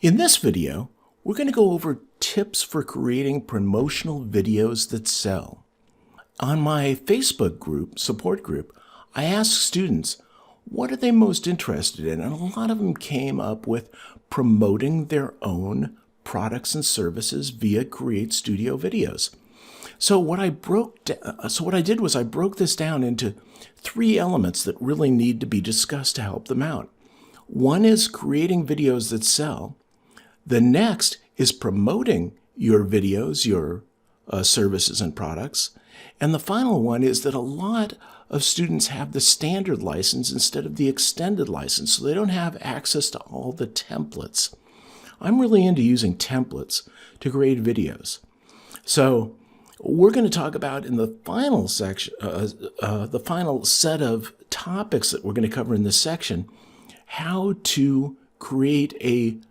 In this video, we're going to go over tips for creating promotional videos that sell. On my Facebook group, support group, I asked students, what are they most interested in? And a lot of them came up with promoting their own products and services via CreateStudio videos. So what I did was I broke this down into 3 elements that really need to be discussed to help them out. One is creating videos that sell. The next is promoting your videos, your services and products. And the final one is that a lot of students have the standard license instead of the extended license, so they don't have access to all the templates. I'm really into using templates to create videos. So we're going to talk about in the final section, the final set of topics that we're going to cover in this section, how to create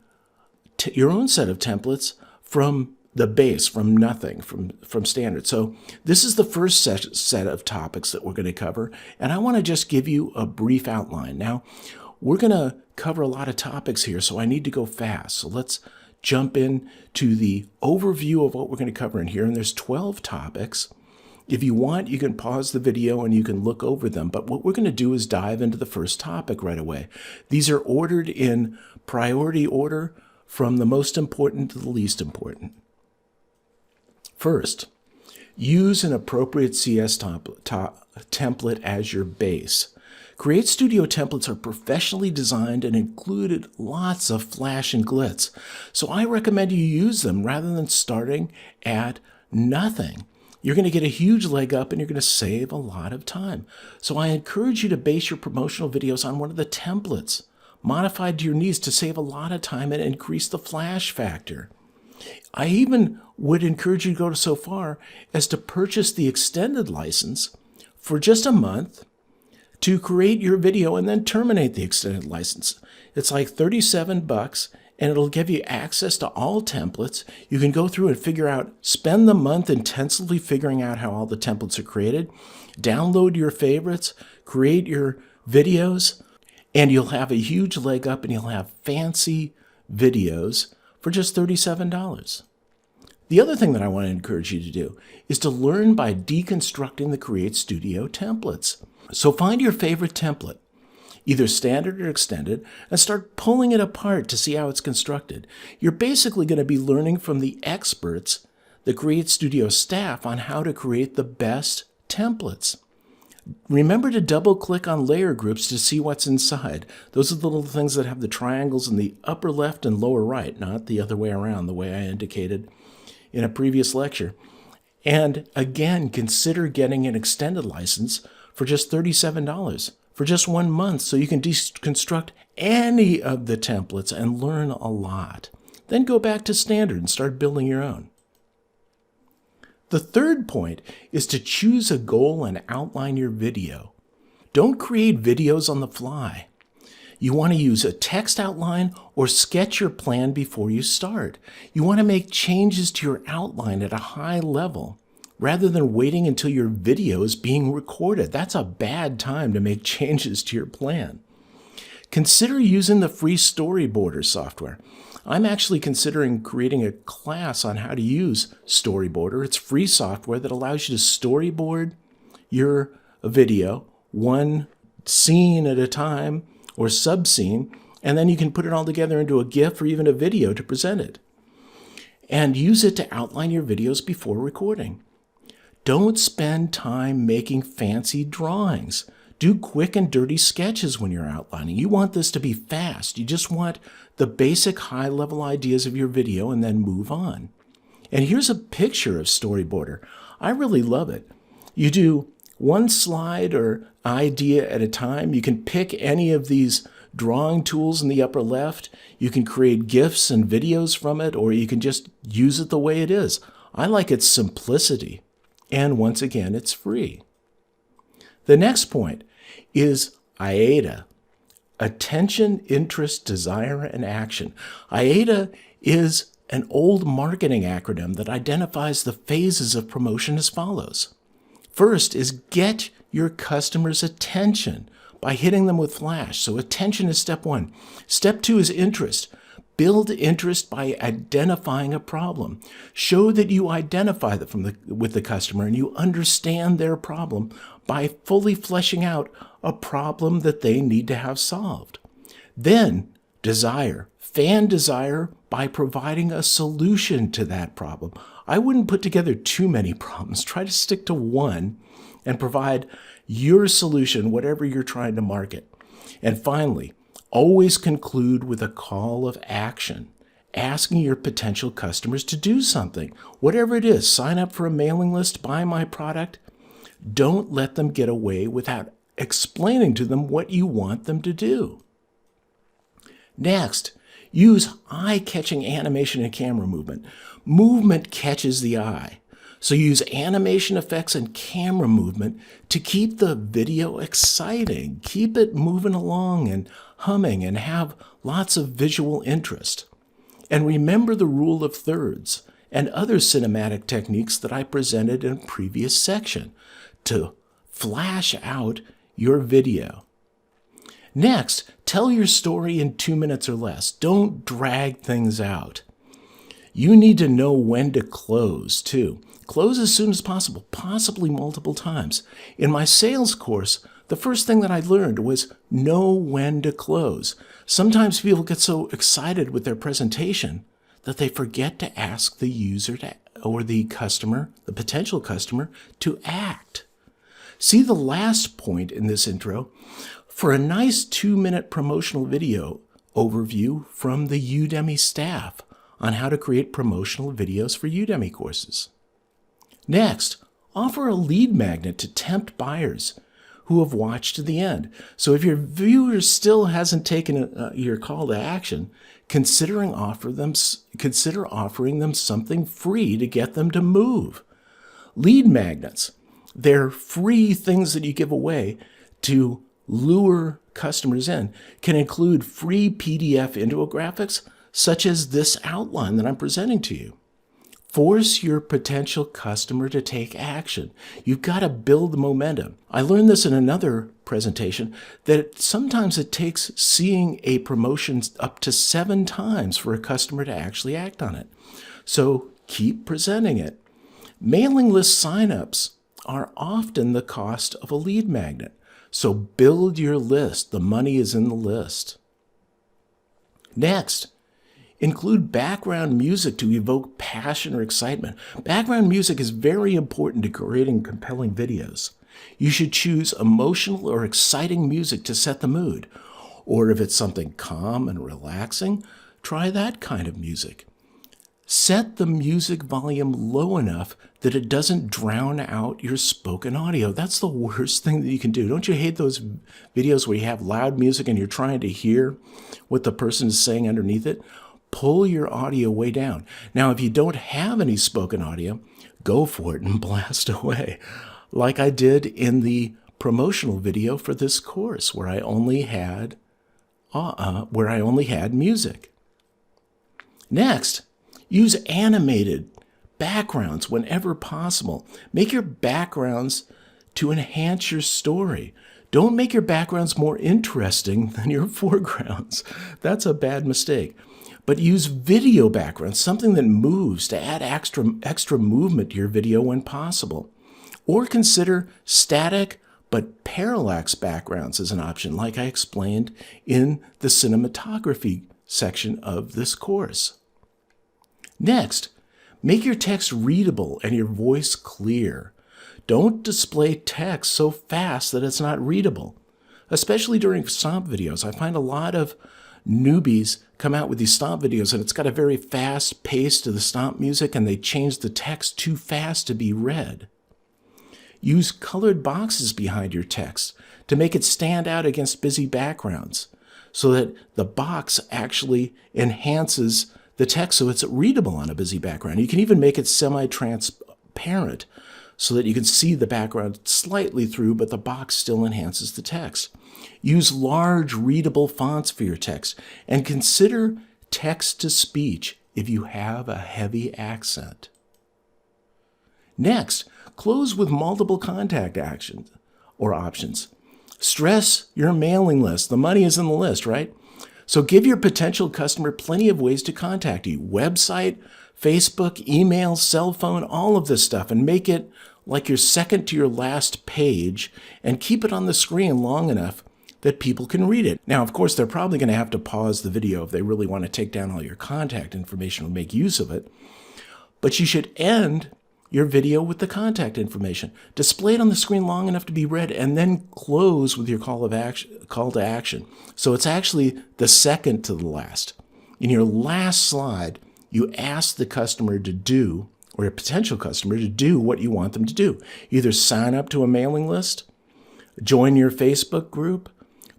your own set of templates from the base, from nothing, from standard. So this is the first set of topics that we're going to cover, and I want to just give you a brief outline. Now, we're going to cover a lot of topics here, so I need to go fast. So let's jump in to the overview of what we're going to cover in here, and there's 12 topics. If you want, you can pause the video and you can look over them, but what we're going to do is dive into the first topic right away. These are ordered in priority order from the most important to the least important. First, use an appropriate CS template as your base. CreateStudio templates are professionally designed and included lots of flash and glitz, so I recommend you use them rather than starting at nothing. You're going to get a huge leg up and you're going to save a lot of time. So I encourage you to base your promotional videos on one of the templates, modified to your needs to save a lot of time and increase the flash factor. I even would encourage you to go so far as to purchase the extended license for just a month to create your video and then terminate the extended license. It's like $37 and it'll give you access to all templates. You can go through and spend the month intensively figuring out how all the templates are created, download your favorites, create your videos, and you'll have a huge leg up and you'll have fancy videos for just $37. The other thing that I want to encourage you to do is to learn by deconstructing the CreateStudio templates. So find your favorite template, either standard or extended, and start pulling it apart to see how it's constructed. You're basically going to be learning from the experts, the CreateStudio staff, on how to create the best templates. Remember to double-click on layer groups to see what's inside. Those are the little things that have the triangles in the upper left and lower right, not the other way around, the way I indicated in a previous lecture. And again, consider getting an extended license for just $37 for just 1 month, so you can deconstruct any of the templates and learn a lot. Then go back to standard and start building your own. The third point is to choose a goal and outline your video. Don't create videos on the fly. You want to use a text outline or sketch your plan before you start. You want to make changes to your outline at a high level rather than waiting until your video is being recorded. That's a bad time to make changes to your plan. Consider using the free storyboarder software. I'm actually considering creating a class on how to use Storyboarder. It's free software that allows you to storyboard your video, one scene at a time or sub-scene, and then you can put it all together into a GIF or even a video to present it. And use it to outline your videos before recording. Don't spend time making fancy drawings. Do quick and dirty sketches when you're outlining. You want this to be fast. You just want the basic high-level ideas of your video and then move on. And here's a picture of Storyboarder. I really love it. You do one slide or idea at a time. You can pick any of these drawing tools in the upper left. You can create GIFs and videos from it, or you can just use it the way it is. I like its simplicity. And once again, it's free. The next point is IADA, Attention, Interest, Desire, and Action. IADA is an old marketing acronym that identifies the phases of promotion as follows. First is get your customers' attention by hitting them with flash. So attention is step 1. Step 2 is interest. Build interest by identifying a problem. Show that you identify with the customer and you understand their problem by fully fleshing out a problem that they need to have solved. Then, fan desire by providing a solution to that problem. I wouldn't put together too many problems. Try to stick to one and provide your solution, whatever you're trying to market. And finally, always conclude with a call of action, asking your potential customers to do something. Whatever it is, sign up for a mailing list, buy my product. Don't let them get away without explaining to them what you want them to do. Next, use eye-catching animation and camera movement. Movement catches the eye. So use animation effects and camera movement to keep the video exciting. Keep it moving along and humming and have lots of visual interest. And remember the rule of thirds and other cinematic techniques that I presented in a previous section to flash out your video. Next, tell your story in 2 minutes or less. Don't drag things out. You need to know when to close, too. Close as soon as possible, possibly multiple times. In my sales course, the first thing that I learned was know when to close. Sometimes people get so excited with their presentation that they forget to ask the user or the customer, the potential customer, to act. See the last point in this intro for a nice 2-minute promotional video overview from the Udemy staff on how to create promotional videos for Udemy courses. Next, offer a lead magnet to tempt buyers who have watched to the end. So if your viewer still hasn't taken your call to action, consider offering them something free to get them to move. Lead magnets, they're free things that you give away to lure customers in, can include free PDF infographics such as this outline that I'm presenting to you. Force your potential customer to take action. You've got to build momentum. I learned this in another presentation, that sometimes it takes seeing a promotion up to 7 times for a customer to actually act on it. So keep presenting it. Mailing list signups are often the cost of a lead magnet. So build your list. The money is in the list. Next, include background music to evoke passion or excitement. Background music is very important to creating compelling videos. You should choose emotional or exciting music to set the mood. Or if it's something calm and relaxing, try that kind of music. Set the music volume low enough that it doesn't drown out your spoken audio. That's the worst thing that you can do. Don't you hate those videos where you have loud music and you're trying to hear what the person is saying underneath it? Pull your audio way down. Now, if you don't have any spoken audio, go for it and blast away, like I did in the promotional video for this course where I only had music. Next, use animated backgrounds whenever possible. Make your backgrounds to enhance your story. Don't make your backgrounds more interesting than your foregrounds. That's a bad mistake. But use video backgrounds, something that moves, to add extra movement to your video when possible. Or consider static but parallax backgrounds as an option, like I explained in the cinematography section of this course. Next, make your text readable and your voice clear. Don't display text so fast that it's not readable. Especially during stomp videos, I find a lot of newbies come out with these stomp videos and it's got a very fast pace to the stomp music and they change the text too fast to be read. Use colored boxes behind your text to make it stand out against busy backgrounds so that the box actually enhances the text so it's readable on a busy background. You can even make it semi-transparent so that you can see the background slightly through, but the box still enhances the text. Use large readable fonts for your text and consider text-to-speech if you have a heavy accent. Next, close with multiple contact actions or options. Stress your mailing list. The money is in the list, right? So give your potential customer plenty of ways to contact you. Website, Facebook, email, cell phone, all of this stuff, and make it like your second to your last page and keep it on the screen long enough that people can read it. Now, of course, they're probably going to have to pause the video if they really want to take down all your contact information or make use of it. But you should end your video with the contact information. Display it on the screen long enough to be read and then close with your call to action. So it's actually the second to the last. In your last slide, you ask the customer to do, or a potential customer to do what you want them to do. Either sign up to a mailing list, join your Facebook group,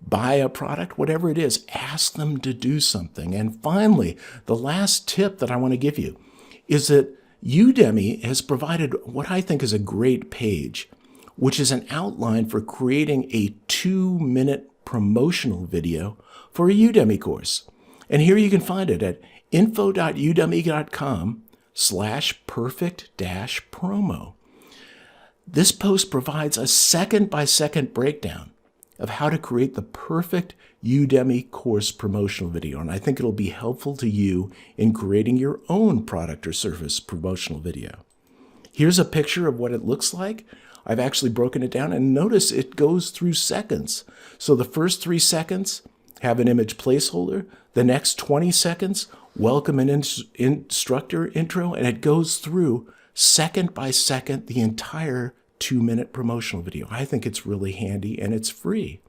buy a product, whatever it is, ask them to do something. And finally, the last tip that I want to give you is that Udemy has provided what I think is a great page, which is an outline for creating a 2-minute promotional video for a Udemy course. And here you can find it at info.udemy.com/perfect-promo. This post provides a second-by-second breakdown of how to create the perfect Udemy course promotional video. And I think it'll be helpful to you in creating your own product or service promotional video. Here's a picture of what it looks like. I've actually broken it down, and notice it goes through seconds. So the first 3 seconds have an image placeholder. The next 20 seconds, welcome and instructor intro, and it goes through second by second the entire 2-minute promotional video. I think it's really handy and it's free.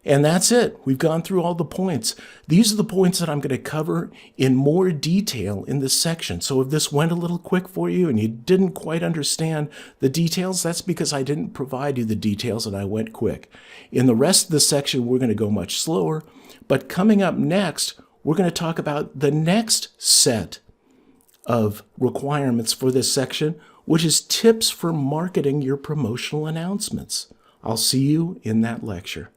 And that's it. We've gone through all the points. These are the points that I'm going to cover in more detail in this section. So if this went a little quick for you and you didn't quite understand the details, that's because I didn't provide you the details and I went quick. In the rest of the section, we're going to go much slower. But coming up next, we're going to talk about the next set of requirements for this section, which is tips for marketing your promotional announcements. I'll see you in that lecture.